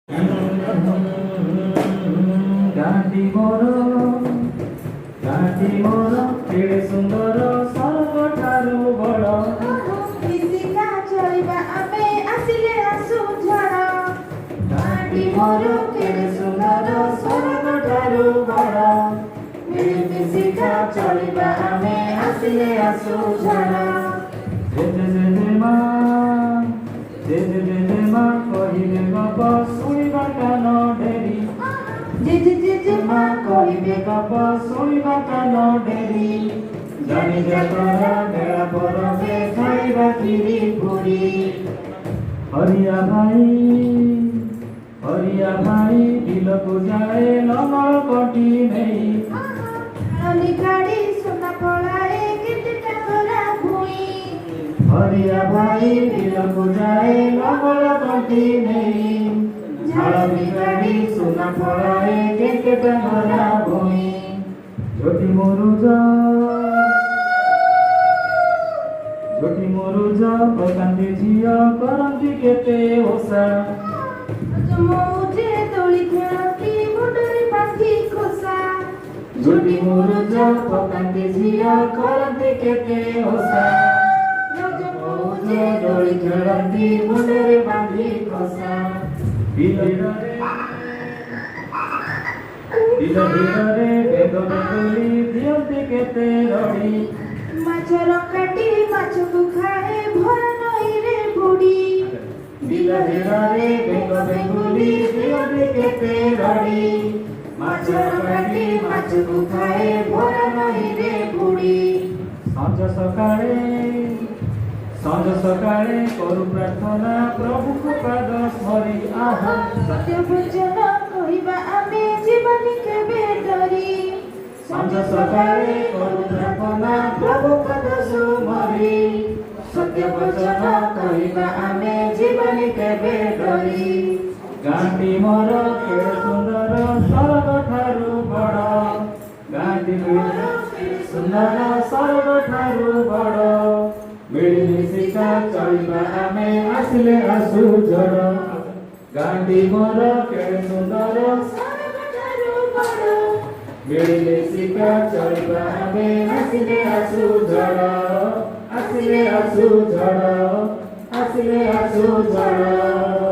ଗାଁଟି ମୋର କେଡ଼େ ସୁନ୍ଦର ସବୁଠାରୁ ବଡ଼। ମିଶିକା ଚଳିବା ଆମେ ଆସିଲେ ଆସୁ ଝଡ଼। ଗାଁଟି ମୋର କେଡ଼େ ସୁନ୍ଦର ସବୁଠାରୁ ବଡ଼। ମିଶିକା ଚଳିବା ଆମେ ଆସିଲେ ଆସୁ ଝଡ଼। ଜେଜେମା କହିବେ ଗପ ଶୁଣିବା କାନ ଡେରି। ଜେଜେମା କହିବେ ଗପ ଶୁଣିବା କାନ ଡେରି। ଜାଣି ଯାତରା ମେଳା ପରବେ ଖାଇବା କ୍ଷୀରି ପୁରୀ। ହରିଆ ଭାଇ ବିଲକୁ ଯାଏ ଲଙ୍ଗଳ କଟି ନେଇ। ନାଲି ଗାଡ଼ି ସୁନା ପଳାଏ କେତେ ଟାଙ୍ଗରା ଭୁଇଁ। ହରିଆ ଭାଇ ବିଲକୁ ଯାଏ ଲଙ୍ଗଳ କଟି ନେଇ। ଝାଳ ବିଗାଡ଼ି ସୁନା ପଳାଏ କେତେ ଟାଙ୍ଗରା ଭୁଇଁ। ଝୋଟି ମୁରୁଜ ପକାନ୍ତି ଝିଅ କରନ୍ତି କେତେ ଓଷା। ମଉଜେ ଦୋଳି ଖେଳନ୍ତି ମୁଣ୍ଡରେ ବାନ୍ଧି ଖୋସା। ଝୋଟି ମୁରୁଜ ପକାନ୍ତି ଝିଅ କରନ୍ତି କେତେ ଓଷା। ମଉଜେ ଦୋଳି ଖେଳନ୍ତି ମୁଣ୍ଡରେ ବାନ୍ଧି ଖୋସା। ବିଲରେ ବେଦ ବେଦୁଲି ଦିଅନ୍ତି କେତେ ରଡ଼ି। ମାଛର କାଟି ମାଛକୁ ଖାଏ ଭରା ନଈରେ ବୁଡ଼ି। ବିଲରେ ବେଦ ବେଦୁଲି ଦିଅନ୍ତି କେତେ ରଡ଼ି। ମାଛର କାଟି ମାଛକୁ ଖାଏ ଭରା ନଈରେ ବୁଡ଼ି। ସଞ୍ଜ ସକାଳେ କରୁ ପ୍ରାର୍ଥନା ପ୍ରଭୁଙ୍କ ପାଦ ସ୍ମରି। ସତ୍ୟ ବଚନ କହିବା ଆମେ ଜୀବନି କେବେ ଡରି। ସଞ୍ଜ ସକାଳେ କରୁ ପ୍ରାର୍ଥନା ପ୍ରଭୁ ପାଦ ସ୍ମରି। ସତ୍ୟ ବଚନ କହିବା ଆମେ ଜୀବନି କେବେ ଡରି। ଗାଁଟି ମୋର କେଡ଼େ ସୁନ୍ଦର ସ୍ୱର୍ଗଠାରୁ ବଡ଼। ଗାଁଟି ମୋର କେଡ଼େ ସୁନ୍ଦର ସ୍ୱର୍ଗଠାରୁ ବଡ଼। ମିଳିମିଶିକା ଚଳିବା ଆମେ ଆସିଲେ ଆସୁ ଝଡ଼। ଗାଁଟି ମୋର କେଡ଼େ ସୁନ୍ଦର ସ୍ୱର୍ଗଠାରୁ ବଡ଼। ମିଳିମିଶିକା ଚଳିବା ଆମେ ଆସିଲେ ଆସୁ ଝଡ଼। ଆସିଲେ ଆସୁ ଝଡ଼।